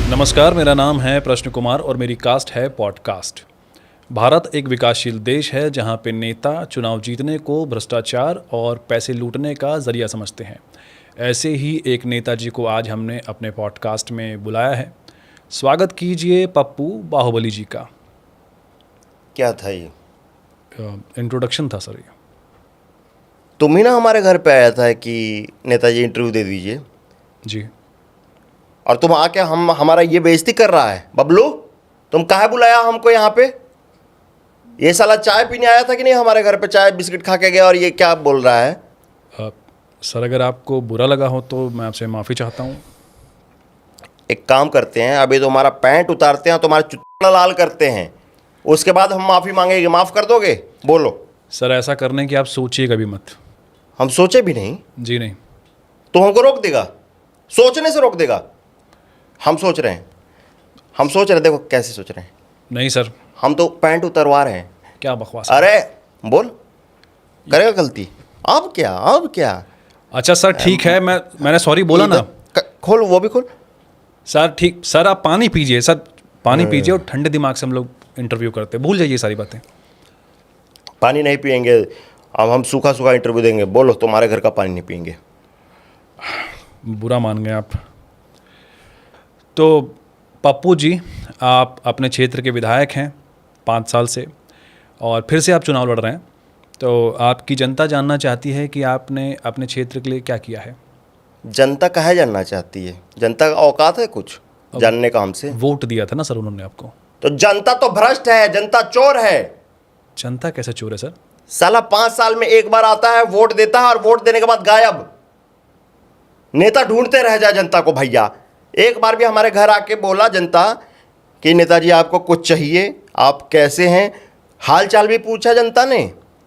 नमस्कार, मेरा नाम है प्रश्न कुमार और मेरी कास्ट है पॉडकास्ट। भारत एक विकासशील देश है जहां पे नेता चुनाव जीतने को भ्रष्टाचार और पैसे लूटने का जरिया समझते हैं। ऐसे ही एक नेताजी को आज हमने अपने पॉडकास्ट में बुलाया है। स्वागत कीजिए पप्पू बाहुबली जी का। क्या था ये? इंट्रोडक्शन था सर ये। तुम ही ना हमारे घर पे आया था कि नेताजी इंटरव्यू दे दीजिए, जी और तुम आके हमारा ये बेइज्जती कर रहा है। बबलू, तुम काहे बुलाया हमको यहाँ पे? ये साला चाय पीने आया था कि नहीं हमारे घर पे? चाय बिस्किट खा के गया और ये क्या बोल रहा है? सर, अगर आपको बुरा लगा हो तो मैं आपसे माफ़ी चाहता हूँ। एक काम करते हैं, अभी तुम्हारा पैंट उतारते हैं, तुम्हारा चुट्टा लाल करते हैं, उसके बाद हम माफ़ी मांगेंगे। माफ़ कर दोगे? बोलो। सर, ऐसा करने की आप सोचिए कभी मत। हम सोचे भी नहीं जी नहीं। तो हमको रोक देगा? सोचने से रोक देगा? हम सोच रहे हैं, देखो कैसे सोच रहे हैं। नहीं सर। हम तो पैंट उतरवा रहे हैं। क्या बकवास। अरे बोल, करेगा गलती? अब क्या? अच्छा सर, ठीक है, मैंने सॉरी बोला ना। खोल, वो भी खोल। सर ठीक, सर आप पानी पीजिए, सर पानी पीजिए और ठंडे दिमाग से हम लोग इंटरव्यू करते हैं। भूल जाइए सारी बातें। पानी नहीं पियेंगे, अब हम सूखा इंटरव्यू देंगे। बोलो, तुम्हारे घर का पानी नहीं पियेंगे। बुरा मान गए आप। तो पप्पू जी, आप अपने क्षेत्र के विधायक हैं 5 साल से और फिर से आप चुनाव लड़ रहे हैं। तो आपकी जनता जानना चाहती है कि आपने अपने क्षेत्र के लिए क्या किया है। जनता काहे जानना चाहती है? जनता का औकात है कुछ जानने का हमसे? वोट दिया था ना सर उन्होंने आपको। तो जनता तो भ्रष्ट है, जनता चोर है। जनता कैसे चोर है सर? साला 5 साल में एक बार आता है, वोट देता है और वोट देने के बाद गायब। नेता ढूंढते रह जाए जनता को। भैया, एक बार भी हमारे घर आके बोला जनता कि नेताजी आपको कुछ चाहिए, आप कैसे हैं, हाल चाल भी पूछा जनता ने?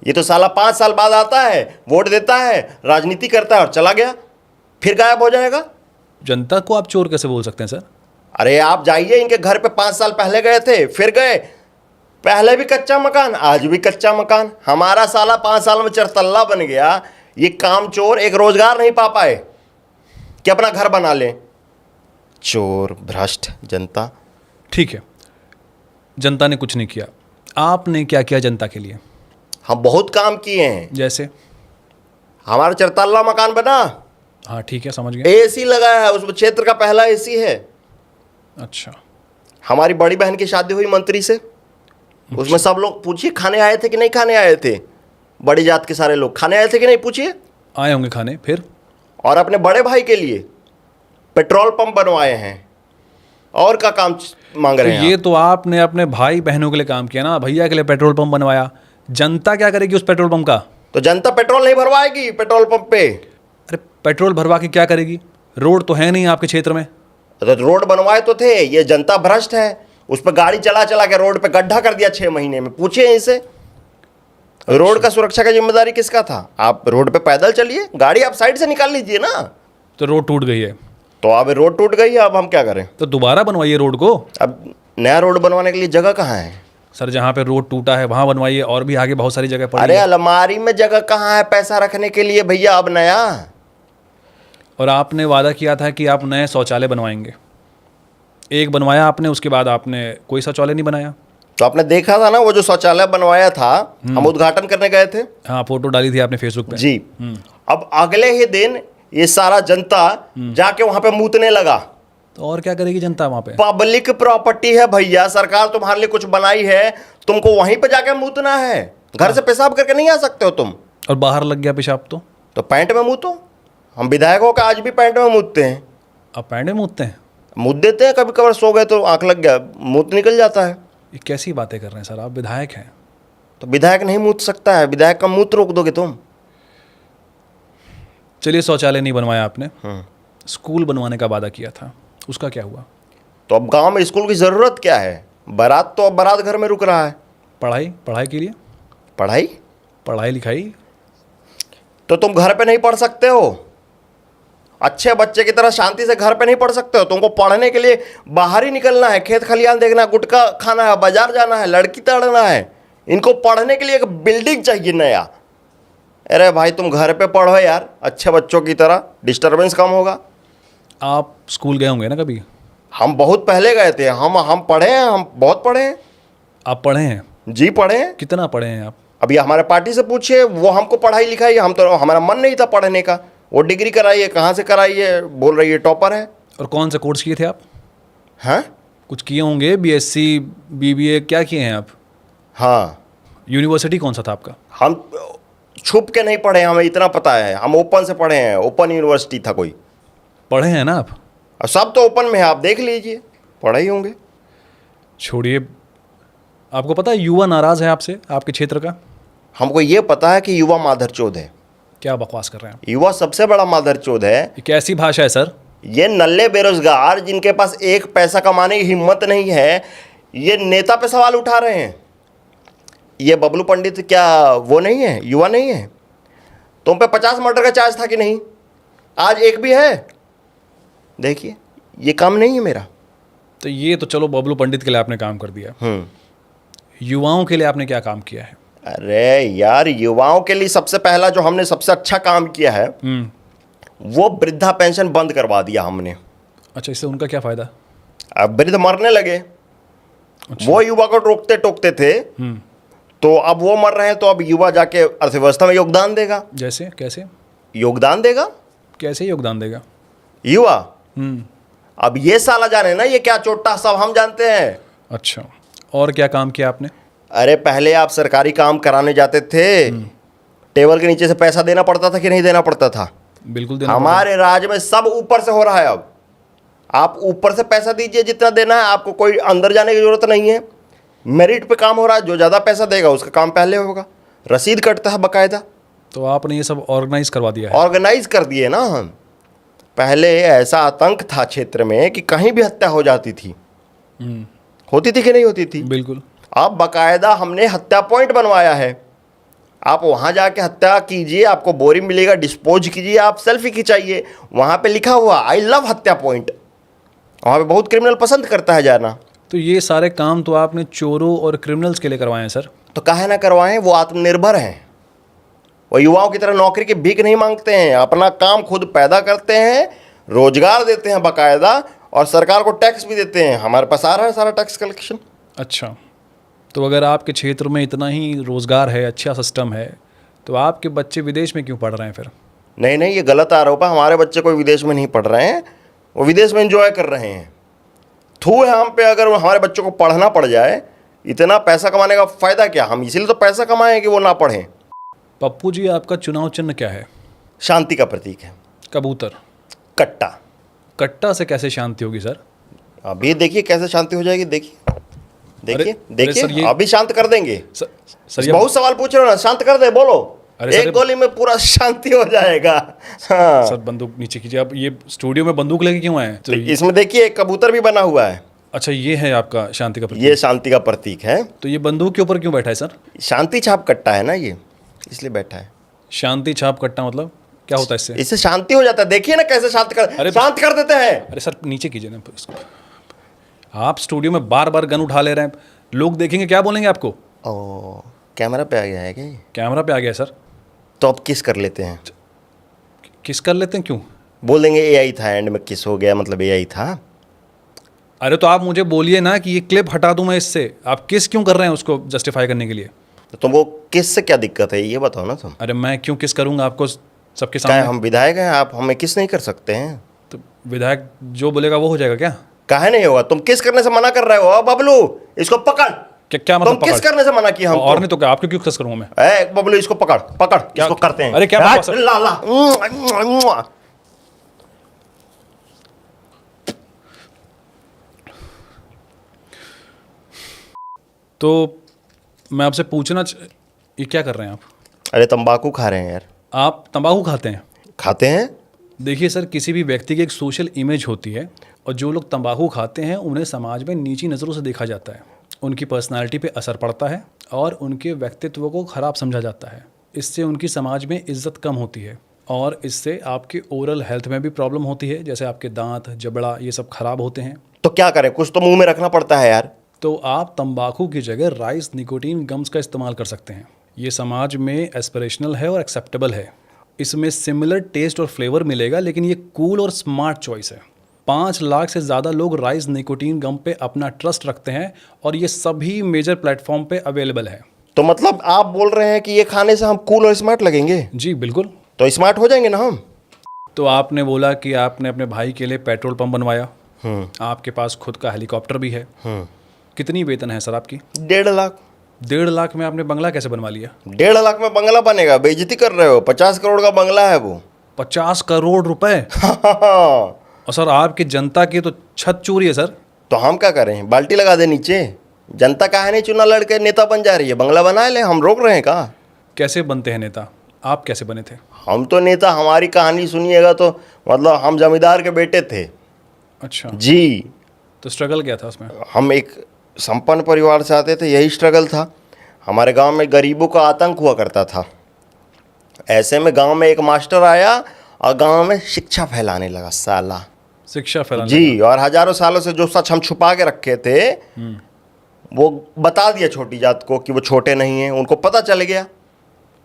ये तो साला 5 साल बाद आता है, वोट देता है, राजनीति करता है और चला गया, फिर गायब हो जाएगा। जनता को आप चोर कैसे बोल सकते हैं सर? अरे आप जाइए इनके घर पे, 5 साल पहले गए थे, फिर गए। पहले भी कच्चा मकान, आज भी कच्चा मकान। हमारा साला 5 साल में चरतल्ला बन गया। ये काम चोर एक रोजगार नहीं पा पाए कि अपना घर बना ले। चोर, भ्रष्ट जनता। ठीक है, जनता ने कुछ नहीं किया, आपने क्या किया जनता के लिए? हम बहुत काम किए हैं। जैसे? हमारा चरतल्ला मकान बना, हाँ ठीक है, समझ गए। एसी लगाया है, उसमें क्षेत्र का पहला एसी है। अच्छा। हमारी बड़ी बहन की शादी हुई मंत्री से, उसमें सब लोग, पूछिए खाने आए थे कि नहीं खाने आए थे? बड़ी जात के सारे लोग खाने आए थे कि नहीं, पूछिए। आए होंगे खाने। फिर? और अपने बड़े भाई के लिए पेट्रोल पंप बनवाए हैं। और का काम मांग रहे हैं? ये तो आपने अपने भाई बहनों के लिए काम किया ना, भैया के लिए पेट्रोल पंप बनवाया। जनता क्या करेगी उस पेट्रोल पंप का? तो जनता पेट्रोल नहीं भरवाएगी पेट्रोल पंप पे। अरे पेट्रोल भरवा के क्या करेगी? रोड तो है नहीं आपके क्षेत्र में। तो रोड बनवाए तो थे। ये जनता भ्रष्ट है, उस पर गाड़ी चला के रोड पे गड्ढा कर दिया 6 महीने में। पूछिए इनसे। रोड का सुरक्षा का जिम्मेदारी किसका था? आप रोड पे पैदल चलिए, गाड़ी आप साइड से निकाल लीजिए ना। तो रोड टूट गई है। तो अब रोड टूट गई है, अब हम क्या करें? तो दोबारा बनवाइए रोड को। अब नया रोड बनवाने के लिए जगह कहाँ है? सर, जहाँ पे रोड टूटा है वहाँ बनवाइए, और भी आगे बहुत सारी जगह पड़ी अरे है। अलमारी में जगह कहाँ है पैसा रखने के लिए भैया? अब नया। और आपने वादा किया था कि आप नए शौचालय बनवाएंगे। एक बनवाया आपने, उसके बाद आपने कोई शौचालय नहीं बनाया। तो आपने देखा था ना वो जो शौचालय बनवाया था, हम उद्घाटन करने गए थे। हाँ, फोटो डाली थी आपने फेसबुक पे। जी। अब अगले ही दिन ये सारा जनता जाके वहां पे मूतने लगा। तो और क्या करेगी जनता वहाँ पे? पब्लिक प्रॉपर्टी है भैया, सरकार तुम्हारे लिए कुछ बनाई है, तुमको वहीं पे जाके मूतना है। घर से पेशाब करके नहीं आ सकते हो तुम। और बाहर लग गया पेशाब तो पैंट में मूतो। हम विधायकों का आज भी पैंट में मूतते हैं। आप पैंट में मूतते हैं? मूत देते हैं, कभी कभार सो गए तो आंख लग गया, मूत निकल जाता है। ये कैसी बातें कर रहे हैं सर, आप विधायक हैं। तो विधायक नहीं मूत सकता है? विधायक का मूत रोक दोगे तुम? चलिए, शौचालय नहीं बनवाया आपने, स्कूल बनवाने का वादा किया था, उसका क्या हुआ? तो अब गांव में स्कूल की ज़रूरत क्या है? बारात तो अब बारात घर में रुक रहा है। पढ़ाई के लिए? पढ़ाई लिखाई? तो तुम घर पे नहीं पढ़ सकते हो? अच्छे बच्चे की तरह शांति से घर पे नहीं पढ़ सकते हो? तुमको पढ़ने के लिए बाहर ही निकलना है, खेत खलियान देखना है, गुटखा खाना है, बाजार जाना है, लड़की तड़ना है। इनको पढ़ने के लिए एक बिल्डिंग चाहिए नया। अरे भाई तुम घर पे पढ़ो यार, अच्छे बच्चों की तरह, डिस्टर्बेंस कम होगा। आप स्कूल गए होंगे ना कभी? हम बहुत पहले गए थे, हम पढ़े हैं, हम बहुत पढ़े हैं आप पढ़े हैं? जी, पढ़े हैं। कितना पढ़े हैं आप? अभी हमारे पार्टी से पूछिए, वो हमको पढ़ाई लिखाई, हम तो हमारा मन नहीं था पढ़ने का। वो डिग्री कराई है, कहाँ से कराई है, बोल रही है टॉपर है। और कौन सा कोर्स किए थे आप? हैं? कुछ किए होंगे, बीएससी, बीबीए, क्या किए हैं आप? हाँ, यूनिवर्सिटी कौन सा था आपका? हम छुप के नहीं पढ़े, हमें इतना पता है, हम ओपन से पढ़े हैं, ओपन यूनिवर्सिटी था कोई। पढ़े हैं ना आप? और सब तो ओपन में है, आप देख लीजिए, पढ़े ही होंगे। छोड़िए, आपको पता है युवा नाराज़ है आपसे, आपके क्षेत्र का? हमको ये पता है कि युवा माधरचोद है। क्या बकवास कर रहे हैं आप? युवा सबसे बड़ा माधरचोद है। ये कैसी भाषा है सर? ये नल्ले बेरोजगार जिनके पास एक पैसा कमाने की हिम्मत नहीं है, ये नेता पे सवाल उठा रहे हैं। ये बबलू पंडित क्या वो नहीं है, युवा नहीं है? तुम पे 50 मर्डर का चार्ज था कि नहीं? आज एक भी है? देखिए, ये काम नहीं है मेरा। तो ये तो चलो बबलू पंडित के लिए आपने काम कर दिया, युवाओं के लिए आपने क्या काम किया है? अरे यार, युवाओं के लिए सबसे पहला जो हमने सबसे अच्छा काम किया है, वो वृद्धा पेंशन बंद करवा दिया हमने। अच्छा, इससे उनका क्या फ़ायदा? अब वृद्ध मरने लगे। अच्छा। वो युवा को टोकते टोकते थे, तो अब वो मर रहे हैं, तो अब युवा जाके अर्थव्यवस्था में योगदान देगा। जैसे कैसे? योगदान देगा कैसे योगदान देगा? युवा। अब ये साला जाने ना, ये क्या चोट्टा, सब हम जानते हैं। अच्छा, और क्या काम किया आपने? अरे पहले आप सरकारी काम कराने जाते थे, टेबल के नीचे से पैसा देना पड़ता था कि नहीं देना पड़ता था? बिल्कुल देना हमारे राज्य में सब ऊपर से हो रहा है। अब आप ऊपर से पैसा दीजिए जितना देना है, आपको कोई अंदर जाने की जरूरत नहीं है। मेरिट पे काम हो रहा है, जो ज़्यादा पैसा देगा उसका काम पहले होगा, रसीद कटता है बकायदा। तो आपने ये सब ऑर्गेनाइज करवा दिया है? ऑर्गेनाइज कर दिए ना हम। पहले ऐसा आतंक था क्षेत्र में कि कहीं भी हत्या हो जाती थी। होती थी कि नहीं होती थी? बिल्कुल। अब बकायदा हमने हत्या पॉइंट बनवाया है। आप वहाँ जाके हत्या कीजिए, आपको बोरी मिलेगा, डिस्पोज कीजिए, आप सेल्फी खिंचाइए, वहाँ पे लिखा हुआ आई लव हत्या पॉइंट। वहाँ पे बहुत क्रिमिनल पसंद करता है जाना। तो ये सारे काम तो आपने चोरों और क्रिमिनल्स के लिए करवाए हैं सर? तो काहे ना करवाएं, वो आत्मनिर्भर हैं। वो युवाओं की तरह नौकरी की भीख नहीं मांगते हैं, अपना काम खुद पैदा करते हैं, रोजगार देते हैं बकायदा, और सरकार को टैक्स भी देते हैं। हमारे पास आ रहा है सारा टैक्स कलेक्शन। अच्छा, तो अगर आपके क्षेत्र में इतना ही रोज़गार है, अच्छा सिस्टम है, तो आपके बच्चे विदेश में क्यों पढ़ रहे हैं फिर? नहीं नहीं, ये गलत आरोप है। हमारे बच्चे कोई विदेश में नहीं पढ़ रहे हैं, वो विदेश में एंजॉय कर रहे हैं। थू है हम पे अगर हमारे बच्चों को पढ़ना पड़ जाए। इतना पैसा कमाने का फ़ायदा क्या? हम इसीलिए तो पैसा कमाएं कि वो ना पढ़ें। पप्पू जी, आपका चुनाव चिन्ह क्या है? शांति का प्रतीक है। कबूतर। कट्टा। कट्टा से कैसे शांति होगी सर? अभी देखिए कैसे शांति हो जाएगी। देखिए देखिए अरे सर, देखिए, अभी शांत कर देंगे। सर ये बहुत सवाल पूछ रहे हो ना, शांत कर दे, बोलो। अरे सर, एक गोली में पूरा शांति हो जाएगा। हाँ। सर बंदूक नीचे कीजिए। आप ये स्टूडियो में बंदूक लेके क्यों आए? तो इसमें देखिए एक कबूतर भी बना हुआ है। अच्छा, ये है आपका शांति का प्रतीक? ये शांति का प्रतीक है। तो ये बंदूक के ऊपर क्यों बैठा है सर? शांति छाप कट्टा है ना ये, इसलिए बैठा है। शांति छाप कट्टा मतलब क्या होता है इससे? इससे शांति हो जाता है। देखिए ना कैसे शांत कर देते हैं। अरे सर नीचे कीजिए ना इसको। आप स्टूडियो में बार बार गन उठा ले रहे हैं, लोग देखेंगे, क्या बोलेंगे आपको? ओ, कैमरा पे आ गया है क्या ये? कैमरा पे आ गया सर। तो अब किस कर लेते हैं? किस कर लेते हैं? क्यों बोल देंगे एआई था, एंड में किस हो गया, मतलब एआई था। अरे तो आप मुझे बोलिए ना कि ये क्लिप हटा दूं मैं इससे। आप किस क्यों कर रहे हैं उसको जस्टिफाई करने के लिए? तो तुमको किस से क्या दिक्कत है ये बताओ ना तुम। अरे मैं क्यों किस करूंगा आपको सबके क्या सामने? हम विधायक हैं, आप हमें किस नहीं कर सकते हैं? तो विधायक जो बोलेगा वो हो जाएगा क्या? काहे नहीं होगा? तुम किस करने से मना कर रहे हो? बबलू इसको पकड़। क्या मतलब तुम किस पकड़? करने से मना किया हमको? और नहीं तो क्या, आपको क्यों किस करूंगा मैं? ए बबलू इसको पकड़ पकड़, इसको करते हैं। अरे क्या बकवास है? ला ला। तो मैं आपसे पूछना ये क्या कर रहे हैं आप? अरे तंबाकू खा रहे हैं यार। आप तंबाकू खाते हैं? खाते हैं। देखिए सर, किसी भी व्यक्ति की एक सोशल इमेज होती है, और जो लोग तंबाकू खाते हैं उन्हें समाज में नीची नज़रों से देखा जाता है, उनकी पर्सनालिटी पे असर पड़ता है और उनके व्यक्तित्व को ख़राब समझा जाता है। इससे उनकी समाज में इज्जत कम होती है, और इससे आपके ओरल हेल्थ में भी प्रॉब्लम होती है, जैसे आपके दांत, जबड़ा, ये सब खराब होते हैं। तो क्या करें, कुछ तो मुंह में रखना पड़ता है यार। तो आप तंबाकू की जगह राइस निकोटीन गम्स का इस्तेमाल कर सकते हैं। ये समाज में एस्पिरेशनल है और एक्सेप्टेबल है। इसमें सिमिलर टेस्ट और फ्लेवर मिलेगा, लेकिन ये कूल और स्मार्ट चॉइस है। 5 लाख से ज़्यादा लोग राइज निकोटीन गम पे अपना ट्रस्ट रखते हैं और ये सभी मेजर प्लेटफॉर्म पे अवेलेबल है। तो मतलब आप बोल रहे हैं कि ये खाने से हम कूल और स्मार्ट लगेंगे? जी बिल्कुल। तो स्मार्ट हो जाएंगे ना हम? तो आपने बोला कि आपने अपने भाई के लिए पेट्रोल पंप बनवाया, आपके पास खुद का हेलीकॉप्टर भी है, कितनी वेतन है सर आपकी? 1.5 लाख। 1.5 लाख में आपने बंगला कैसे बनवा लिया? 1.5 लाख में बंगला बनेगा? बेइज्जती कर रहे हो। 50 करोड़ का बंगला है वो। 50 करोड़ रुपए? और सर आपकी जनता की तो छत चूरी है सर। तो हम क्या करें? बाल्टी लगा दे नीचे। जनता काहे नहीं चुना लड़के नेता बन जा रही है? बंगला बना ले, हम रोक रहे हैं कहाँ? कैसे बनते हैं नेता? आप कैसे बने थे? हम तो नेता, हमारी कहानी सुनिएगा तो मतलब हम जमींदार के बेटे थे। अच्छा जी। तो स्ट्रगल क्या था उसमें? हम एक संपन्न परिवार से आते थे, यही स्ट्रगल था। हमारे गांव में गरीबों का आतंक हुआ करता था। ऐसे में गांव में एक मास्टर आया और गांव में शिक्षा फैलाने लगा साला। शिक्षा फैलाने जी। और हजारों सालों से जो सच हम छुपा के रखे थे वो बता दिया छोटी जात को कि वो छोटे नहीं हैं। उनको पता चल गया।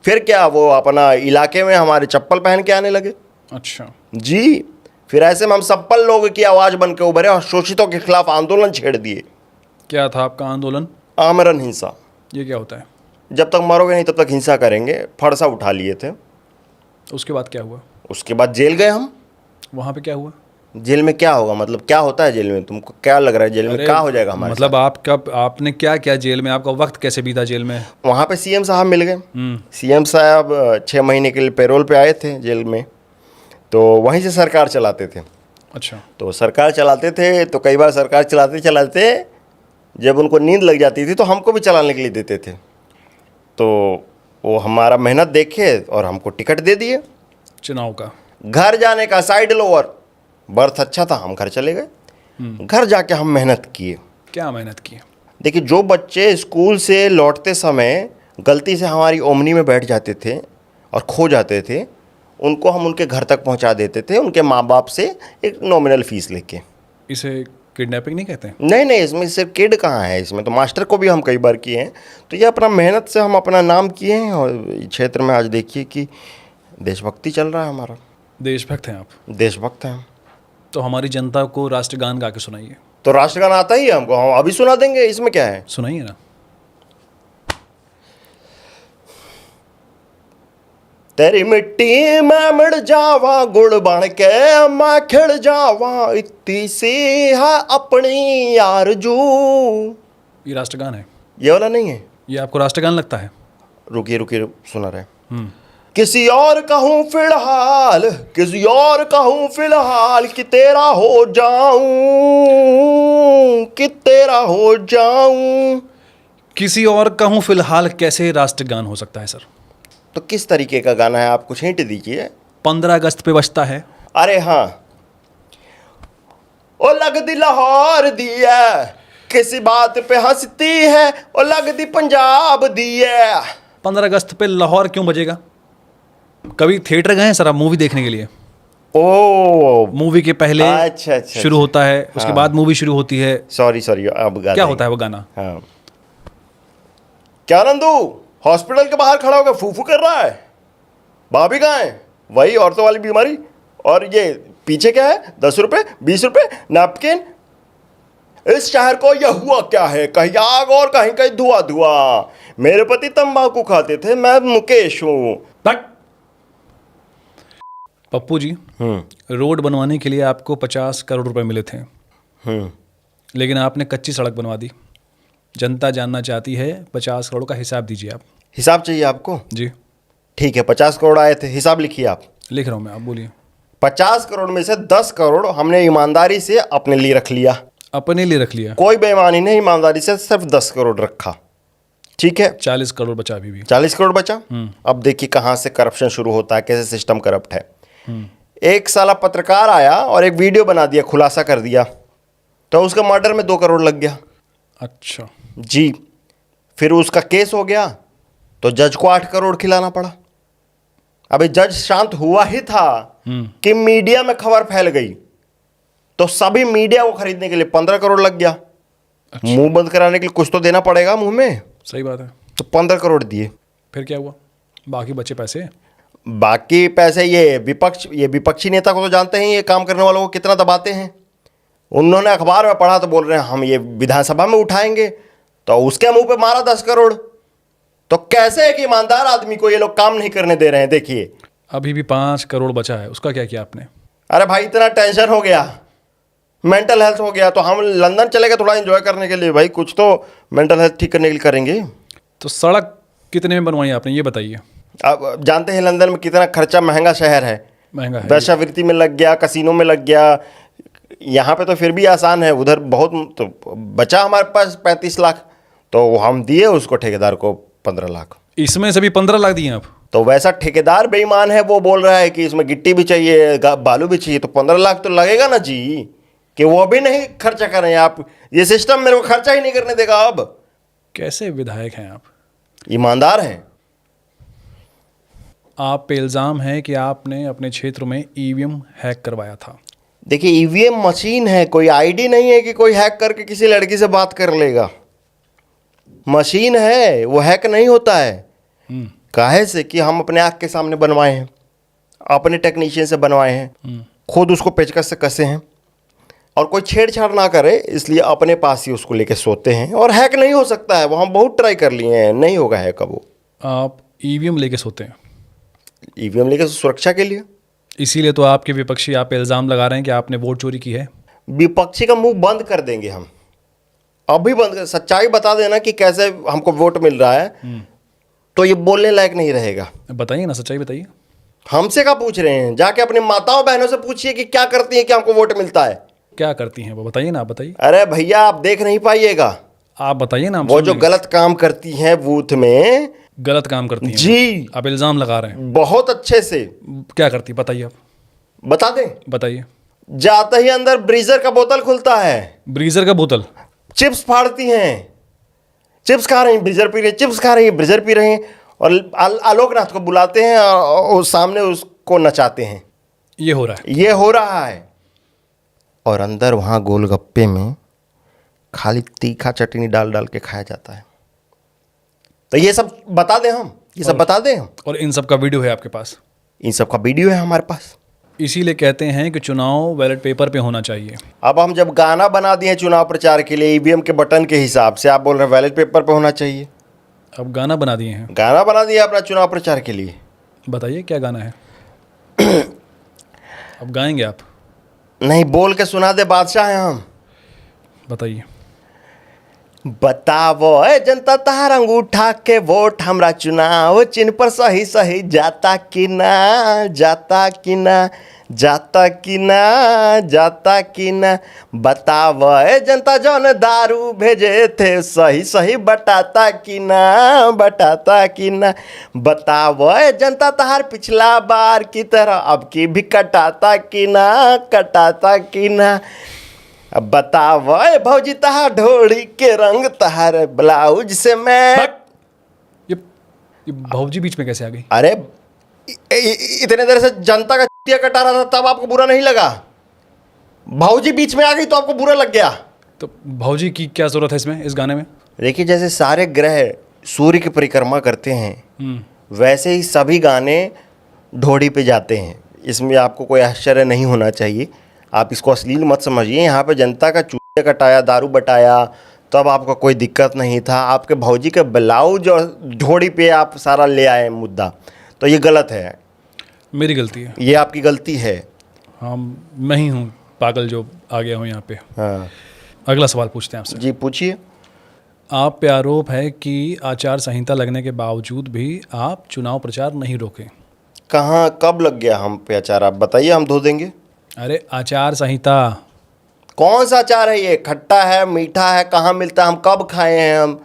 फिर क्या, वो अपना इलाके में हमारे चप्पल पहन के आने लगे। अच्छा जी। फिर ऐसे में हम सप्पल लोगों की आवाज़ बन के उभरे और शोषितों के खिलाफ आंदोलन छेड़ दिए। क्या था आपका आंदोलन? आमरण हिंसा। ये क्या होता है? जब तक मरोगे नहीं तब तक हिंसा करेंगे। फरसा उठा लिए थे। उसके बाद क्या हुआ? उसके बाद जेल गए हम। वहाँ पे क्या हुआ? जेल में क्या होगा? मतलब क्या होता है जेल में? तुमको क्या लग रहा है जेल में क्या हो जाएगा हमारे मतलब आपने क्या किया जेल में? आपका वक्त कैसे बीता जेल में? वहाँ पे सीएम साहब मिल गए। सीएम साहब 6 महीने के लिए पैरोल पे आए थे जेल में। तो वहीं से सरकार चलाते थे। अच्छा। तो सरकार चलाते थे तो कई बार सरकार चलाते चलाते जब उनको नींद लग जाती थी तो हमको भी चलाने के लिए देते थे। तो वो हमारा मेहनत देखे और हमको टिकट दे दिए चुनाव का। घर जाने का, साइड लोअर बर्थ अच्छा था, हम घर चले गए। घर जाके हम मेहनत किए। क्या मेहनत की? देखिए, जो बच्चे स्कूल से लौटते समय गलती से हमारी ओमनी में बैठ जाते थे और खो जाते थे, उनको हम उनके घर तक पहुंचा देते थे उनके माँ बाप से एक नॉमिनल फीस लेके। इसे किडनैपिंग नहीं कहते? नहीं नहीं, इसमें सिर्फ किड कहाँ है, इसमें तो मास्टर को भी हम कई बार किए हैं। तो ये अपना मेहनत से हम अपना नाम किए हैं और क्षेत्र में आज देखिए कि देशभक्ति चल रहा है हमारा। देशभक्त हैं आप? देशभक्त हैं। तो हमारी जनता को राष्ट्रगान गा के सुनाइए। तो राष्ट्रगान आता ही है हमको, हम अभी सुना देंगे, इसमें क्या है? सुनाइए ना। तेरी मिट्टी में मिड़ जावा गुड़ बन के मैं खिड़ जावा, इतनी सी है अपनी आरज़ू। ये राष्ट्रगान है? ये वाला नहीं है। ये आपको राष्ट्रगान लगता है? रुकिए रुकिए, सुना रहे। किसी और कहूँ फिलहाल, किसी और कहूँ फिलहाल कि तेरा हो जाऊं, कि तेरा हो जाऊं। किसी और कहूँ फिलहाल कैसे राष्ट्रगान हो सकता है सर? तो किस तरीके का गाना है, आप कुछ हिंट दीजिए। 15 अगस्त पे बजता है। अरे हाँ, ओ लगदी लाहौर दी है, किसी बात पे हंसती है, ओ लगदी पंजाब दी है। 15 अगस्त पे लाहौर क्यों बजेगा? कभी थिएटर गए हैं सर आप मूवी देखने के लिए? ओ मूवी के पहले अच्छा शुरू होता है, उसके बाद मूवी शुरू होती है। सॉरी अब गा क्या होता है वो गाना? हाँ। क्या नंदू हॉस्पिटल के बाहर खड़ा होकर फूफू कर रहा है? भाभी कहाँ है? वही औरतों वाली बीमारी। और ये पीछे क्या है? 10 रुपए 20 रुपए नैपकिन। इस शहर को यह हुआ क्या है, कहीं आग और कहीं कहीं धुआं धुआं। मेरे पति तंबाकू खाते थे, मैं मुकेश हूँ। पप्पू जी, रोड बनवाने के लिए आपको 50 करोड़ रुपए मिले थे, लेकिन आपने कच्ची सड़क बनवा दी। जनता जानना चाहती है 50 करोड़ का हिसाब दीजिए आप। हिसाब चाहिए आपको? जी ठीक है, 50 करोड़ आए थे, हिसाब लिखिए आप। लिख रहा हूँ मैं, आप बोलिए। 50 करोड़ में से 10 करोड़ हमने ईमानदारी से अपने लिए रख लिया। अपने लिए रख लिया? कोई बेईमानी नहीं, ईमानदारी से सिर्फ 10 करोड़ रखा। ठीक है, 40 करोड़ बचा अभी भी। 40 करोड़ बचा। अब देखिए कहाँ से करप्शन शुरू होता है, कैसे सिस्टम करप्ट है। एक साला पत्रकार आया और एक वीडियो बना दिया, खुलासा कर दिया, तो उसका मर्डर में 2 करोड़ लग गया। अच्छा जी। फिर उसका केस हो गया तो जज को 8 करोड़ खिलाना पड़ा। अभी जज शांत हुआ ही था कि मीडिया में खबर फैल गई, तो सभी मीडिया को खरीदने के लिए 15 करोड़ लग गया। अच्छा। मुंह बंद कराने के लिए कुछ तो देना पड़ेगा मुंह में। सही बात है। तो 15 करोड़ दिए। फिर क्या हुआ? बाकी बचे पैसे? बाकी पैसे ये विपक्षी नेता को तो जानते हैं ये काम करने वालों को कितना दबाते हैं। उन्होंने अखबार में पढ़ा तो बोल रहे हैं हम ये विधानसभा में उठाएंगे, तो उसके मुंह पे मारा 10 करोड़। तो कैसे एक ईमानदार आदमी को ये लोग काम नहीं करने दे रहे हैं? देखिए अभी भी 5 करोड़ बचा है, उसका क्या किया आपने? अरे भाई इतना टेंशन हो गया, मेंटल हेल्थ हो गया, तो हम लंदन चले गए थोड़ा एंजॉय करने के लिए। भाई कुछ तो मेंटल हेल्थ ठीक करने के लिए करेंगे। तो सड़क कितने में बनवाई आपने, ये बताइए। अब जानते हैं लंदन में कितना खर्चा, महंगा शहर है, महंगा है। वेश्यावृत्ति में लग गया, कसिनो में लग गया। यहाँ पे तो फिर भी आसान है, उधर बहुत। तो बचा हमारे पास 35 लाख, तो हम दिए उसको ठेकेदार को 15 लाख। इसमें से भी 15 लाख दिए आप? तो वैसा ठेकेदार बेईमान है, वो बोल रहा है कि इसमें गिट्टी भी चाहिए, बालू भी चाहिए, तो 15 लाख तो लगेगा ना जी, कि वो भी नहीं खर्चा करें आप। ये सिस्टम मेरे को खर्चा ही नहीं करने देगा। अब कैसे विधायक हैं आप? ईमानदार हैं। आप पे इल्ज़ाम है कि आपने अपने क्षेत्र में ईवीएम हैक करवाया था। देखिए ईवीएम मशीन है, कोई आईडी नहीं है कि कोई हैक करके किसी लड़की से बात कर लेगा। मशीन है, वो हैक नहीं होता है। काहे से कि हम अपने आँख के सामने बनवाए हैं, अपने टेक्नीशियन से बनवाए हैं, खुद उसको पेचकस से कसे हैं, और कोई छेड़छाड़ ना करे इसलिए अपने पास ही उसको लेके सोते हैं। और हैक नहीं हो सकता है वो, हम बहुत ट्राई कर लिए हैं, नहीं होगा हैक। अब वो आप ईवीएम लेके सोते हैं? ईवीएम लेके सुरक्षा के लिए। इसीलिए तो आपके विपक्षी आप पे इल्ज़ाम लगा रहे हैं कि आपने वोट चोरी की है। विपक्षी का मुंह बंद कर देंगे हम, अभी बंद कर। सच्चाई बता देना कि कैसे हमको वोट मिल रहा है, तो ये बोलने लायक नहीं रहेगा। बताइए ना, सच्चाई बताइए। हमसे क्या पूछ रहे हैं? जाके अपनी माताओं बहनों से पूछिए कि क्या करती हैं कि हमको वोट मिलता है। क्या करती हैं वो, बताइए ना, आप बताइए। अरे भैया आप देख नहीं पाइएगा, आप बताइए ना। हम वो सुन जो लेंगे। गलत काम करती हैं बूथ में, गलत काम करती हैं जी, आप इल्ज़ाम लगा रहे हैं। बहुत अच्छे से। क्या करती, बताइए आप, बता दें? बताइए। जाते ही अंदर ब्रीजर का बोतल खुलता है, ब्रीजर का बोतल? चिप्स फाड़ती हैं, चिप्स खा रही हैं, ब्रीजर पी रही हैं, चिप्स खा रही हैं, ब्रीजर पी रही हैं, और आलोकनाथ को बुलाते हैं और सामने उसको नचाते हैं। ये हो रहा है? ये हो रहा है। और अंदर वहाँ गोलगप्पे में खाली तीखा चटनी डाल डाल के खाया जाता है। तो ये सब बता दें हम, ये सब बता दें हम। और इन सब का वीडियो है आपके पास? इन सब का वीडियो है हमारे पास। इसीलिए कहते हैं कि चुनाव बैलेट पेपर पे होना चाहिए। अब हम जब गाना बना दिए चुनाव प्रचार के लिए ईवीएम के बटन के हिसाब से, आप बोल रहे हैं बैलेट पेपर पे होना चाहिए। अब गाना बना दिए हैं? गाना बना दिया अपना चुनाव प्रचार के लिए। बताइए क्या गाना है। अब गाएंगे आप? नहीं, बोल के सुना दे, बादशाह हैं हम। बताइए। बतावो ए जनता तार अंगूठा के वोट हमरा चुनाव चिन्ह पर सही सही जाता कि ना, जाता कि ना, जाता कि ना, जाता कि ना। बतावो ए जनता जौन दारू भेजे थे सही सही बटाता कि ना, बटाता कि ना। बतावो ए जनता तार पिछला बार की तरह अब की भी कटाता कि ना, कटाता कि ना। अब बताव भौजी तहार ढोड़ी के रंग तहार ब्लाउज से मैं। ये भौजी बीच में कैसे आ गई? अरे इतने देर से जनता का चिया कटा रहा था, तब आपको बुरा नहीं लगा? भौजी बीच में आ गई तो आपको बुरा लग गया? तो भौजी की क्या जरूरत है इसमें, इस गाने में? देखिए जैसे सारे ग्रह सूर्य की परिक्रमा करते हैं, वैसे ही सभी गाने ढोड़ी पे जाते हैं। इसमें आपको कोई आश्चर्य नहीं होना चाहिए, आप इसको अश्लील मत समझिए। यहाँ पे जनता का चूहे कटाया, दारू बटाया, तब आपका कोई दिक्कत नहीं था। आपके भौजी के ब्लाउज और ढोड़ी पे आप सारा ले आए मुद्दा, तो ये गलत है। मेरी गलती है? ये आपकी गलती है। हाँ, मैं ही हूँ पागल जो आ गया हूँ यहाँ पे। हाँ अगला सवाल पूछते हैं आपसे। जी पूछिए। आप पे आरोप है कि आचार संहिता लगने के बावजूद भी आप चुनाव प्रचार नहीं रोके। कहाँ कब लग गया हम पे अचार? आप बताइए, हम धो देंगे। अरे आचार संहिता। कौन सा अचार है ये? खट्टा है, मीठा है, कहाँ मिलता है, हम कब खाए हैं हम?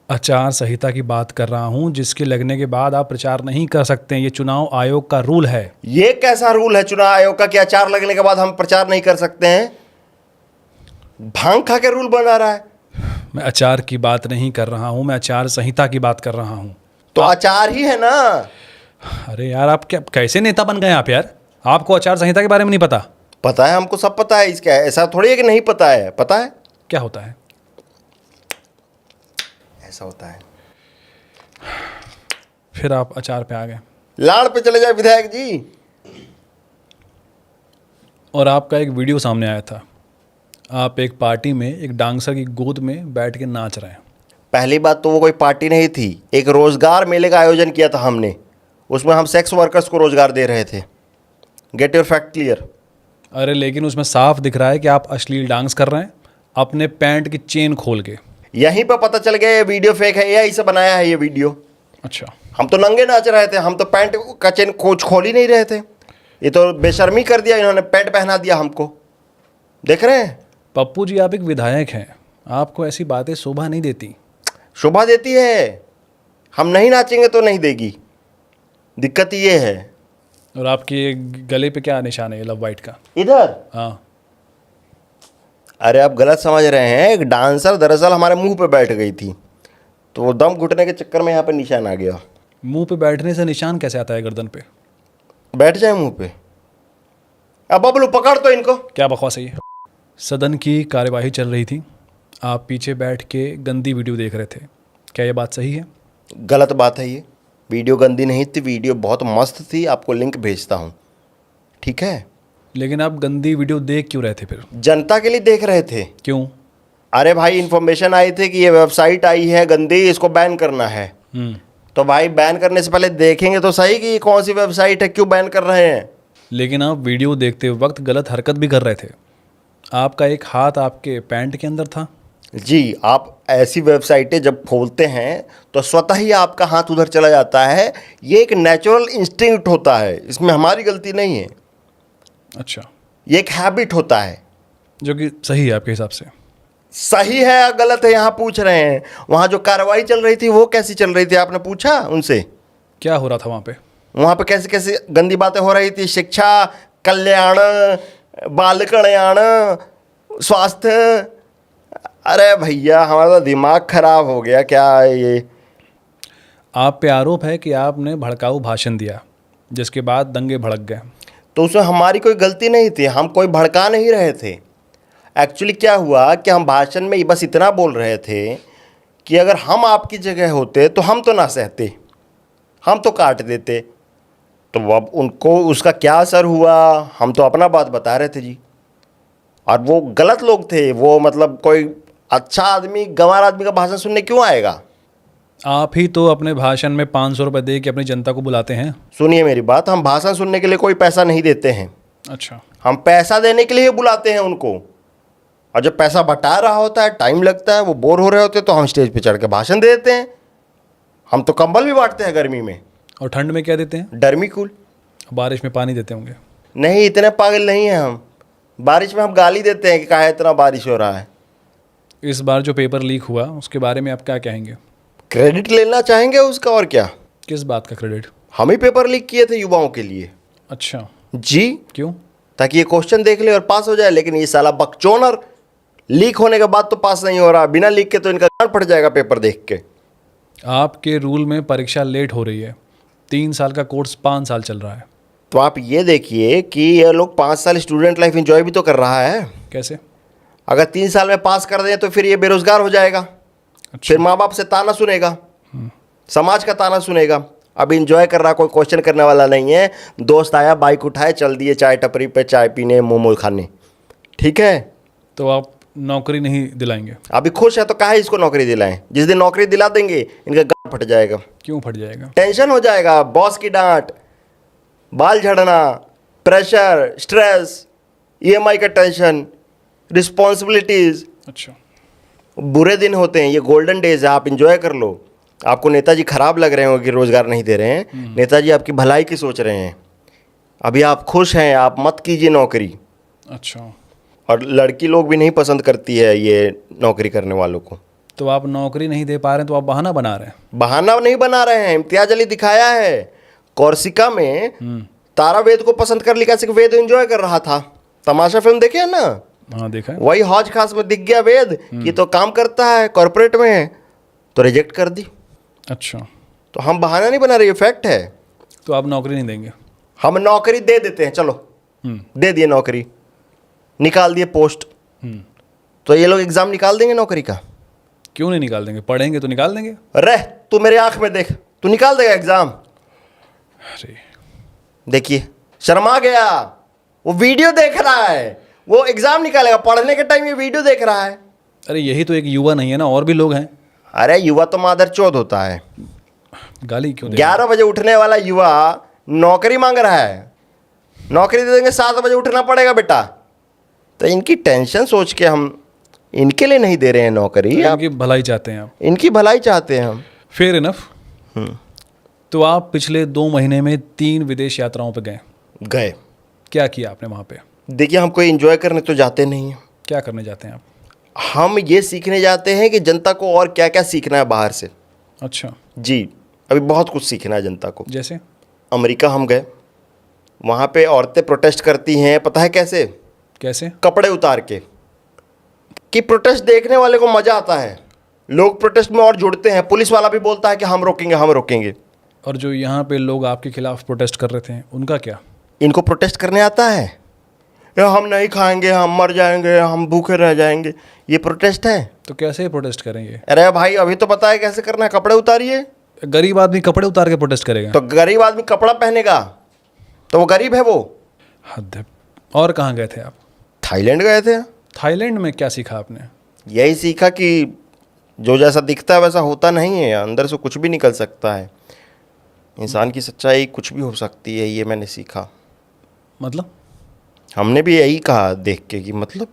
आचार संहिता की बात कर रहा हूँ, जिसके लगने के बाद आप प्रचार नहीं कर सकते हैं। ये चुनाव आयोग का रूल है। ये कैसा रूल है चुनाव आयोग का कि अचार लगने के बाद हम प्रचार नहीं कर सकते हैं? भांग खा के रूल बना रहा है। मैं अचार की बात नहीं कर रहा हूँ, मैं आचार संहिता की बात कर रहा हूँ। तो अचार ही है ना। अरे यार, आप क्या कैसे नेता बन गए आप यार? आपको आचार संहिता के बारे में नहीं पता? पता है, हमको सब पता है। इसका ऐसा थोड़ी है कि नहीं पता है, पता है। क्या होता है? ऐसा होता है। फिर आप अचार पे आ गए। लाड़ पे चले जाए विधायक जी। और आपका एक वीडियो सामने आया था, आप एक पार्टी में एक डांसर की गोद में बैठ के नाच रहे हैं। पहली बात तो वो कोई पार्टी नहीं थी, एक रोज़गार मेले का आयोजन किया था हमने। उसमें हम सेक्स वर्कर्स को रोज़गार दे रहे थे। Get your fact clear. अरे लेकिन उसमें साफ दिख रहा है कि आप अश्लील डांस कर रहे हैं अपने पैंट की चेन खोल के। यहीं पे पता चल गया ये वीडियो फेक है, एआई से बनाया है ये वीडियो। अच्छा, हम तो नंगे नाच रहे थे, हम तो पैंट का चेन खोल ही नहीं रहे थे। ये तो बेशर्मी कर दिया इन्होंने, पैंट पहना दिया हमको। देख रहे हैं पप्पू जी, आप एक विधायक हैं, आपको ऐसी बातें शोभा नहीं देती। शोभा देती है, हम नहीं नाचेंगे तो नहीं देगी। दिक्कत ये है। और आपके गले पे क्या निशान है लव वाइट का? इधर? हाँ। अरे आप गलत समझ रहे हैं। एक डांसर दरअसल हमारे मुंह पे बैठ गई थी, तो वो दम घुटने के चक्कर में यहाँ पे निशान आ गया। मुंह पे बैठने से निशान कैसे आता है गर्दन पे? बैठ जाए मुंह पे। अब बबलू पकड़ तो इनको। क्या बकवास है ये? सदन की कार्यवाही चल रही थी, आप पीछे बैठ के गंदी वीडियो देख रहे थे, क्या ये बात सही है? गलत बात है ये। वीडियो गंदी नहीं थी, वीडियो बहुत मस्त थी। आपको लिंक भेजता हूँ, ठीक है? लेकिन आप गंदी वीडियो देख क्यों रहे थे फिर? जनता के लिए देख रहे थे। क्यों? अरे भाई इन्फॉर्मेशन आई थी कि ये वेबसाइट आई है गंदी, इसको बैन करना है। तो भाई बैन करने से पहले देखेंगे तो सही कि ये कौन सी वेबसाइट है, क्यों बैन कर रहे हैं। लेकिन आप वीडियो देखते वक्त गलत हरकत भी कर रहे थे। आपका एक हाथ आपके पैंट के अंदर था। जी, आप ऐसी वेबसाइटें जब खोलते हैं तो स्वतः ही आपका हाथ उधर चला जाता है। ये एक नेचुरल इंस्टिंक्ट होता है, इसमें हमारी गलती नहीं है। अच्छा, ये एक हैबिट होता है। जो कि सही है आपके हिसाब से? सही है या गलत है यहाँ पूछ रहे हैं? वहाँ जो कार्रवाई चल रही थी वो कैसी चल रही थी, आपने पूछा उनसे? क्या हो रहा था वहाँ पे? वहाँ पे कैसे कैसे गंदी बातें हो रही थी? शिक्षा, कल्याण, बाल कल्याण, स्वास्थ्य। अरे भैया हमारा तो दिमाग खराब हो गया क्या है ये। आप पे आरोप है कि आपने भड़काऊ भाषण दिया, जिसके बाद दंगे भड़क गए। तो उसमें हमारी कोई गलती नहीं थी, हम कोई भड़का नहीं रहे थे। एक्चुअली क्या हुआ कि हम भाषण में बस इतना बोल रहे थे कि अगर हम आपकी जगह होते तो हम तो ना सहते, हम तो काट देते। तो अब उनको उसका क्या असर हुआ, हम तो अपना बात बता रहे थे जी। और वो गलत लोग थे, वो मतलब कोई अच्छा आदमी गंवार आदमी का भाषण सुनने क्यों आएगा? आप ही तो अपने भाषण में 500 रुपये दे के अपनी जनता को बुलाते हैं। सुनिए मेरी बात, हम भाषण सुनने के लिए कोई पैसा नहीं देते हैं। अच्छा, हम पैसा देने के लिए बुलाते हैं उनको। और जब पैसा बटा रहा होता है, टाइम लगता है, वो बोर हो रहे होते हैं, तो हम स्टेज पे चढ़ के भाषण दे देते हैं। हम तो कंबल भी बांटते हैं गर्मी में। और ठंड में क्या देते हैं? डर्मीकूल। बारिश में पानी देते होंगे। नहीं, इतने पागल नहीं हैं हम। बारिश में हम गाली देते हैं कि काहे इतना बारिश हो रहा है। इस बार जो पेपर लीक हुआ उसके बारे में आप क्या कहेंगे? क्रेडिट लेना चाहेंगे उसका, और क्या। किस बात का क्रेडिट? हम ही पेपर लीक किए थे युवाओं के लिए। अच्छा, जी, क्यों? ताकि ये क्वेश्चन देख ले और पास हो जाए। लेकिन ये साला बकचोनर लीक होने के बाद तो पास नहीं हो रहा, बिना लीक के तो इनका गांड फट जाएगा पेपर देख के। आपके रूल में परीक्षा लेट हो रही है, 3 साल का कोर्स 5 साल चल रहा है। तो आप ये देखिए कि ये लोग 5 साल स्टूडेंट लाइफ एंजॉय भी तो कर रहा है। कैसे? अगर 3 साल में पास कर दें तो फिर ये बेरोजगार हो जाएगा। अच्छा। फिर माँ बाप से ताना सुनेगा, समाज का ताना सुनेगा। अब इंजॉय कर रहा, कोई क्वेश्चन करने वाला नहीं है। दोस्त आया, बाइक उठाए, चल दिए चाय टपरी पे, चाय पीने, मोमो खाने। ठीक है, तो आप नौकरी नहीं दिलाएंगे? अभी खुश है तो काहे इसको नौकरी दिलाएं। जिस दिन नौकरी दिला देंगे इनका गांड फट जाएगा। क्यों फट जाएगा? टेंशन हो जाएगा, बॉस की डांट, बाल झड़ना, प्रेशर, स्ट्रेस, ईएमआई का टेंशन, रिस्पॉन्सिबिलिटीज। अच्छा, बुरे दिन होते हैं, ये गोल्डन डेज है, आप इंजॉय कर लो। आपको नेताजी खराब लग रहे हो कि रोजगार नहीं दे रहे हैं, नेताजी आपकी भलाई की सोच रहे हैं। अभी आप खुश हैं, आप मत कीजिए नौकरी। अच्छा, और लड़की लोग भी नहीं पसंद करती है ये नौकरी करने वालों को। तो आप नौकरी नहीं दे पा रहे हैं तो आप बहाना बना रहे हैं। बहाना नहीं बना रहे हैं, इम्तियाज अली दिखाया है कोर्सिका में। तारा वेद को पसंद कर लिया, कैसे वेद एंजॉय कर रहा था। तमाशा फिल्म देखे है ना? हाँ, देखा है। वही हौज खास में दिख गया वेद कि तो काम करता है कॉर्पोरेट में, तो रिजेक्ट कर दी। अच्छा, तो हम बहाना नहीं बना रहे, ये फैक्ट है। तो आप नौकरी नहीं देंगे? हम नौकरी दे देते हैं, चलो दे दिए नौकरी, निकाल दिए पोस्ट। तो ये लोग एग्जाम निकाल देंगे नौकरी का? क्यों नहीं निकाल देंगे? पढ़ेंगे तो निकाल देंगे। रह तू मेरे आंख में देख, तू निकाल देगा एग्जाम। अरे देखिए शर्मा गया, वो वीडियो देख रहा है, वो एग्जाम निकालेगा, पढ़ने के टाइम ये वीडियो देख रहा है। अरे यही तो एक युवा नहीं है ना, और भी लोग हैं। अरे युवा तो मादर चौध होता है। गाली क्यों दे? 11 बजे उठने वाला युवा नौकरी मांग रहा है। नौकरी दे देंगे 7 बजे उठना पड़ेगा बेटा। तो इनकी टेंशन सोच के हम इनके लिए नहीं दे रहे हैं नौकरी, इनकी भलाई चाहते हैं आप। इनकी भलाई चाहते हैं हम। Fair enough. तो आप पिछले 2 महीने में 3 विदेश यात्राओं पे गए। क्या किया आपने वहाँ पे? देखिए, हम कोई एंजॉय करने तो जाते नहीं हैं। क्या करने जाते हैं आप? हम ये सीखने जाते हैं कि जनता को और क्या क्या सीखना है बाहर से। अच्छा जी, अभी बहुत कुछ सीखना है जनता को। जैसे? अमेरिका हम गए, वहाँ पे औरतें प्रोटेस्ट करती हैं, पता है कैसे? कैसे? कपड़े उतार के। कि प्रोटेस्ट देखने वाले को मज़ा आता है, लोग प्रोटेस्ट में और जुड़ते हैं। पुलिस वाला भी बोलता है कि हम रोकेंगे, हम रोकेंगे। और जो यहाँ पे लोग आपके खिलाफ प्रोटेस्ट कर रहे थे, उनका क्या? इनको प्रोटेस्ट करने आता है? या हम नहीं खाएंगे, हम मर जाएंगे, हम भूखे रह जाएंगे, ये प्रोटेस्ट है? तो कैसे प्रोटेस्ट करेंगे? अरे भाई, अभी तो पता है कैसे करना है, कपड़े उतारिए। गरीब आदमी कपड़े उतार के प्रोटेस्ट करेगा? तो गरीब आदमी कपड़ा पहनेगा तो वो गरीब है वो। हद है। और कहाँ गए थे आप? थाईलैंड गए थे। थाईलैंड में क्या सीखा आपने? यही सीखा कि जो जैसा दिखता है वैसा होता नहीं है, अंदर से कुछ भी निकल सकता है। इंसान की सच्चाई कुछ भी हो सकती है, ये मैंने सीखा। मतलब? हमने भी यही कहा देख के कि मतलब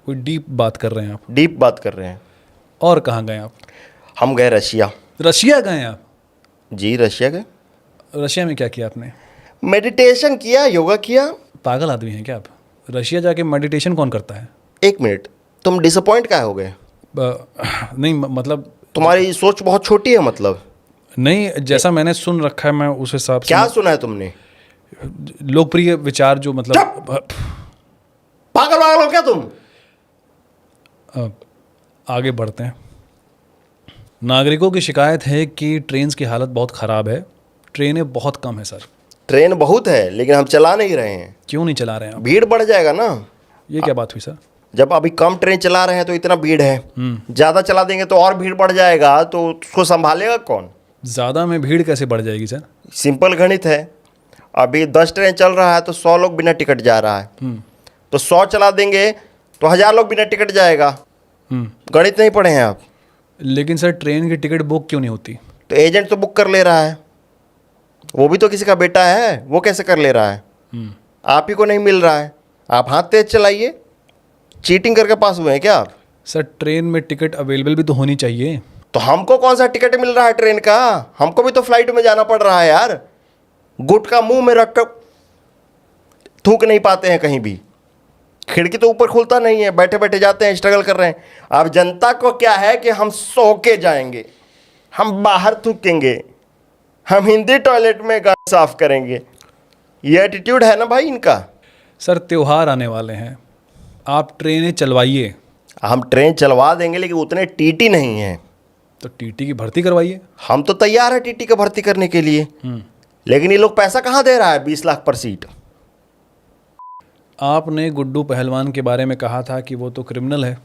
कोई डीप बात कर रहे हैं आप? डीप बात कर रहे हैं। और कहाँ गए आप? हम गए रशिया। रशिया गए आप? जी, रशिया गए। रशिया में क्या किया आपने? मेडिटेशन किया, योगा किया। पागल आदमी हैं क्या आप? रशिया जाके मेडिटेशन कौन करता है? 1 मिनट, तुम डिसअपॉइंट क्या हो गए? नहीं मतलब तुम्हारी सोच बहुत छोटी है। मतलब नहीं, जैसा मैंने सुन रखा है मैं उस हिसाब से। क्या सुना है तुमने? लोकप्रिय विचार जो मतलब पागल वागल हो क्या तुम? आगे बढ़ते हैं। नागरिकों की शिकायत है कि ट्रेन की हालत बहुत ख़राब है। ट्रेनें बहुत कम है सर। ट्रेन बहुत है लेकिन हम चला नहीं रहे हैं। क्यों नहीं चला रहे हैं आप? भीड़ बढ़ जाएगा ना। ये क्या बात हुई सर? जब अभी कम ट्रेन चला रहे हैं तो इतना भीड़ है, ज़्यादा चला देंगे तो और भीड़ बढ़ जाएगा, तो उसको संभालेगा कौन? ज़्यादा में भीड़ कैसे बढ़ जाएगी सर? सिंपल गणित है। अभी 10 ट्रेन चल रहा है तो 100 लोग बिना टिकट जा रहा है, तो 100 चला देंगे तो 1000 लोग बिना टिकट जाएगा। गणित नहीं पढ़े हैं आप? लेकिन सर ट्रेन की टिकट बुक क्यों नहीं होती? तो एजेंट तो बुक कर ले रहा है, वो भी तो किसी का बेटा है, वो कैसे कर ले रहा है? आप ही को नहीं मिल रहा है, आप हाथ तेज चलाइए। चीटिंग करके पास हुए हैं क्या आप? सर ट्रेन में टिकट अवेलेबल भी तो होनी चाहिए। तो हमको कौन सा टिकट मिल रहा है ट्रेन का? हमको भी तो फ्लाइट में जाना पड़ रहा है यार। गुटखा मुंह में रख कर थूक नहीं पाते हैं कहीं भी, खिड़की तो ऊपर खुलता नहीं है, बैठे बैठे जाते हैं, स्ट्रगल कर रहे हैं। अब जनता को क्या है कि हम सो के जाएंगे, हम बाहर थूकेंगे, हम हिंदी टॉयलेट में गाय साफ करेंगे। ये एटीट्यूड है ना भाई इनका। सर त्यौहार आने वाले हैं, आप ट्रेनें चलवाइए। हम ट्रेन चलवा देंगे लेकिन उतने टीटी नहीं हैं। तो टीटी की भर्ती करवाइए। हम तो तैयार है टीटी का भर्ती करने के लिए, लेकिन ये लोग पैसा कहाँ दे रहा है? 20 लाख पर सीट। आपने गुड्डू पहलवान के बारे में कहा था कि वो तो क्रिमिनल है,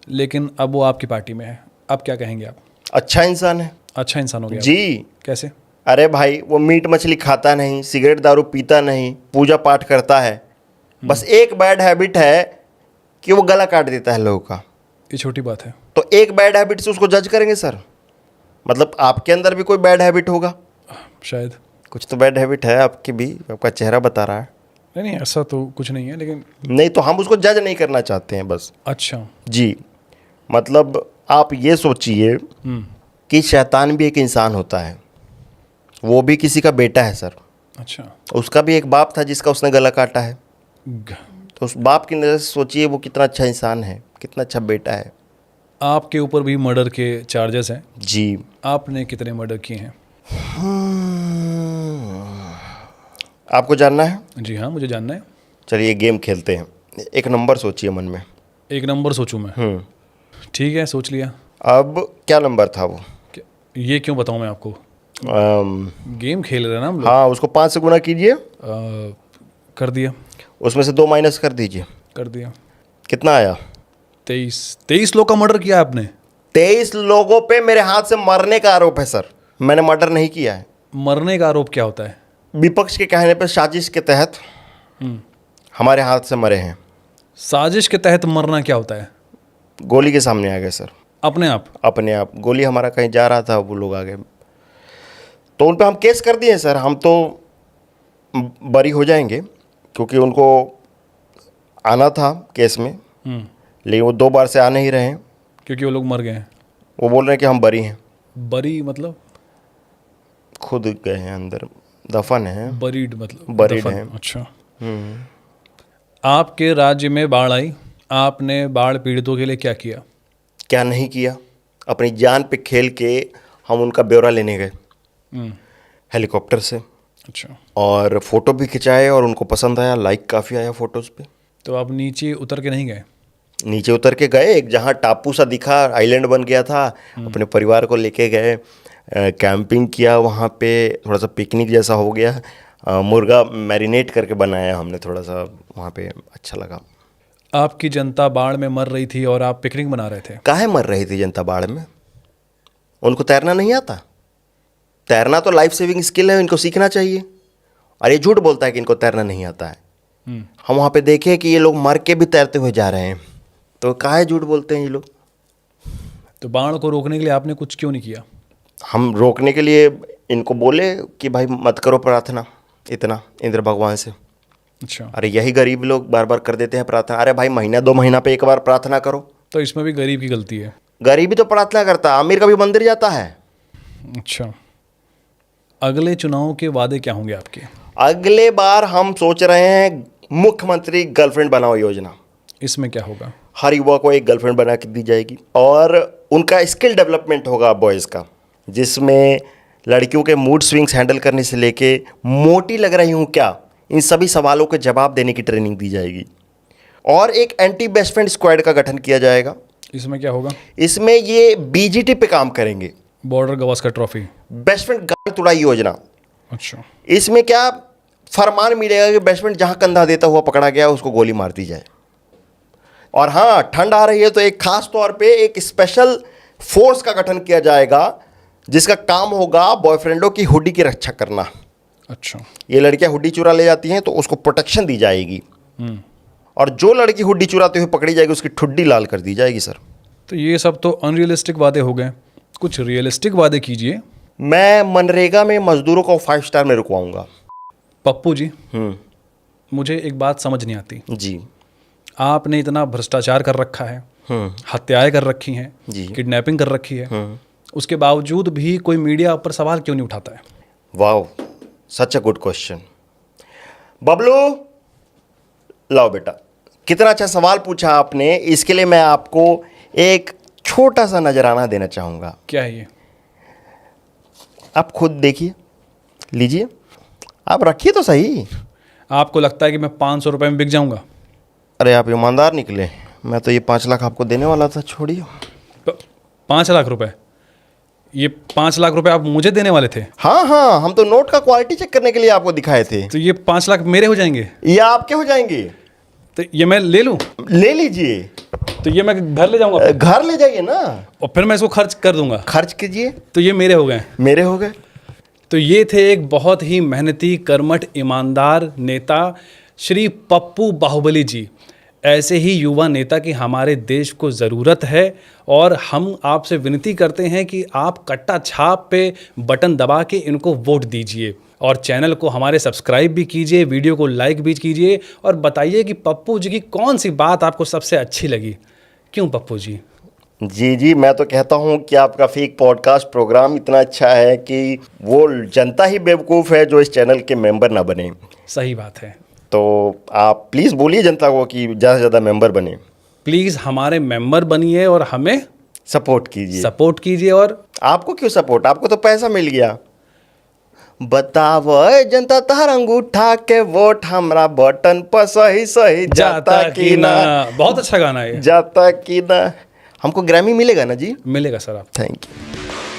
लेकिन अब वो आपकी पार्टी में है, अब क्या कहेंगे आप? अच्छा इंसान है। अच्छा इंसान हो गया जी। कैसे? अरे भाई, वो मीट मछली खाता नहीं, सिगरेट दारू पीता नहीं, पूजा पाठ करता है। बस एक बैड हैबिट है कि वो गला काट देता है लोगों का। ये छोटी बात है। तो एक बैड हैबिट से उसको जज करेंगे सर? मतलब आपके अंदर भी कोई बैड हैबिट होगा शायद। कुछ तो बैड हैबिट है आपकी भी, आपका चेहरा बता रहा है। नहीं ऐसा तो कुछ नहीं है, लेकिन नहीं तो हम उसको जज नहीं करना चाहते हैं बस। अच्छा जी, मतलब आप ये सोचिए कि शैतान भी एक इंसान होता है, वो भी किसी का बेटा है सर। अच्छा। उसका भी एक बाप था जिसका उसने गला काटा है। तो उस बाप की नज़र से सोचिए वो कितना अच्छा इंसान है, कितना अच्छा बेटा है। आपके ऊपर भी मर्डर के चार्जेस हैं। जी। आपने कितने मर्डर किए हैं? आपको जानना है? जी हाँ, मुझे जानना है। चलिए गेम खेलते हैं। एक नंबर सोचिए मन में। एक नंबर सोचूं मैं? ठीक है, सोच लिया। अब क्या नंबर था वो? ये क्यों बताऊं मैं आपको? गेम खेल रहे हैं ना हम लोग। हाँ, उसको 5 से गुना कीजिए। कर दिया। उसमें से 2 माइनस कर दीजिए। कर दिया। कितना आया? 23 लोग का मर्डर किया आपने? 23 लोगों पे मेरे हाथ से मरने का आरोप है सर। मैंने मर्डर नहीं किया है। मरने का आरोप क्या होता है? विपक्ष के कहने पर साजिश के तहत हमारे हाथ से मरे हैं। साजिश के तहत मरना क्या होता है? गोली के सामने आ गए सर, अपने आप? अपने आप। गोली हमारा कहीं जा रहा था, वो लोग आ गए, तो उन पे हम केस कर दिए सर। हम तो बरी हो जाएंगे क्योंकि उनको आना था केस में, लेकिन वो 2 बार से आ नहीं रहे हैं। क्योंकि वो लोग मर गए हैं? वो बोल रहे हैं कि हम बरी हैं। बरी मतलब? खुद गए हैं अंदर, दफन है। बरीड मतलब बरीड दफन। है। अच्छा। आपके राज्य में बाढ़ आई, आपने बाढ़ पीड़ितों के लिए क्या किया? क्या नहीं किया, अपनी जान पे खेल के हम उनका ब्यौरा लेने गए हेलीकॉप्टर से। अच्छा। और फ़ोटो भी खिंचाए और उनको पसंद आया, लाइक काफ़ी आया फ़ोटोज़ पे। तो आप नीचे उतर के नहीं गए? नीचे उतर के गए, एक जहाँ टापू सा दिखा, आइलैंड बन गया था, अपने परिवार को लेके गए, कैंपिंग किया वहाँ पे, थोड़ा सा पिकनिक जैसा हो गया। मुर्गा मैरिनेट करके बनाया हमने थोड़ा सा वहाँ पे, अच्छा लगा। आपकी जनता बाढ़ में मर रही थी और आप पिकनिक मना रहे थे? काहे मर रही थी जनता बाढ़ में? उनको तैरना नहीं आता? तैरना तो लाइफ सेविंग स्किल है, इनको सीखना चाहिए। और ये झूठ बोलता है कि इनको तैरना नहीं आता है। हम वहाँ पे देखे कि ये लोग मर के भी तैरते हुए जा रहे हैं, तो काहे झूठ बोलते हैं ये लोग? तो बाढ़ को रोकने के लिए आपने कुछ क्यों नहीं किया? हम रोकने के लिए इनको बोले कि भाई मत करो प्रार्थना इतना इंद्र भगवान से। अच्छा। अरे यही गरीब लोग बार बार कर देते हैं प्रार्थना। अरे भाई महीना 2 महीना पे एक बार प्रार्थना करो। तो इसमें भी गरीब की गलती है? गरीब ही तो प्रार्थना करता है, अमीर कभी मंदिर जाता है? अच्छा। अगले चुनाव के वादे क्या होंगे आपके? अगले बार हम सोच रहे हैं मुख्यमंत्री गर्लफ्रेंड बनाओ योजना। इसमें क्या होगा? हर युवा को एक गर्लफ्रेंड बना के दी जाएगी और उनका स्किल डेवलपमेंट होगा बॉयज़ का, जिसमें लड़कियों के मूड स्विंग्स हैंडल करने से लेके मोटी लग रही हूँ क्या, इन सभी सवालों के जवाब देने की ट्रेनिंग दी जाएगी। और एक एंटी बेस्ट फ्रेंड स्क्वाड का गठन किया जाएगा। इसमें क्या होगा? इसमें ये बीजीटी पे काम करेंगे, border Gavaskar trophy, best friend गाल तुड़ाई योजना। अच्छा। इसमें क्या फरमान मिलेगा कि बेस्ट फ्रेंड जहाँ कंधा देता हुआ पकड़ा गया उसको गोली मार दी जाए। और हाँ, ठंड आ रही है तो एक खास तौर पे एक स्पेशल फोर्स का गठन किया जाएगा जिसका काम होगा बॉयफ्रेंडों की हुडी की रक्षा करना। अच्छा। ये लड़कियां हुडी चुरा ले जाती हैं तो उसको प्रोटेक्शन दी जाएगी, और जो लड़की हुडी चुराते हुए पकड़ी जाएगी उसकी ठुड्डी लाल कर दी जाएगी सर। तो ये सब तो अनरियलिस्टिक वादे हो गए, कुछ रियलिस्टिक वादे कीजिए। मैं मनरेगा में मजदूरों को 5 स्टार में रुकवाऊंगा। पप्पू जी, मुझे एक बात समझ नहीं आती जी। आपने इतना भ्रष्टाचार कर रखा है, हत्याएं कर रखी हैं, किडनैपिंग कर रखी है, उसके बावजूद भी कोई मीडिया पर सवाल क्यों नहीं उठाता है? Wow, such a good question. Bablu, लाओ बेटा, कितना अच्छा सवाल पूछा आपने। इसके लिए मैं आपको एक छोटा सा नजराना देना चाहूँगा। क्या है ये? आप खुद देखिए, लीजिए, आप रखिए तो सही। आपको लगता है कि मैं 500 रुपये में बिक जाऊंगा? अरे आप ईमानदार निकले, मैं तो ये 5 लाख आपको देने वाला था, छोड़िए। 5 लाख रुपए? ये 5 लाख रुपए आप मुझे देने वाले थे? हाँ हाँ, हम तो नोट का क्वालिटी चेक करने के लिए आपको दिखाए थे। तो ये 5 लाख मेरे हो जाएंगे? ये आपके हो जाएंगे। तो ये मैं ले लूं? ले लीजिए। तो ये मैं घर ले जाऊंगा? घर ले जाइए ना, और फिर मैं इसको खर्च कर दूंगा। खर्च कीजिए। तो ये मेरे हो गए? मेरे हो गए। तो ये थे एक बहुत ही मेहनती, कर्मठ, ईमानदार नेता श्री पप्पू बाहुबली जी। ऐसे ही युवा नेता की हमारे देश को ज़रूरत है, और हम आपसे विनती करते हैं कि आप कट्टा छाप पे बटन दबा के इनको वोट दीजिए, और चैनल को हमारे सब्सक्राइब भी कीजिए, वीडियो को लाइक भी कीजिए, और बताइए कि पप्पू जी की कौन सी बात आपको सबसे अच्छी लगी। क्यों पप्पू जी? जी, मैं तो कहता हूँ कि आपका फेक पॉडकास्ट प्रोग्राम इतना अच्छा है कि वो जनता ही बेवकूफ़ है जो इस चैनल के मेंबर ना बने। सही बात है। तो आप प्लीज़ बोलिए जनता को कि ज़्यादा से ज़्यादा मेंबर बने। प्लीज़ हमारे मेंबर बनिए और हमें सपोर्ट कीजिए। और आपको क्यों सपोर्ट, आपको तो पैसा मिल गया। बताव जनता तार अंगूठा के वोट हमरा बटन पर सही सही जाता कि ना। बहुत अच्छा गाना है। जाता कि ना। हमको ग्रैमी मिलेगा ना जी? मिलेगा सर। आप थैंक यू।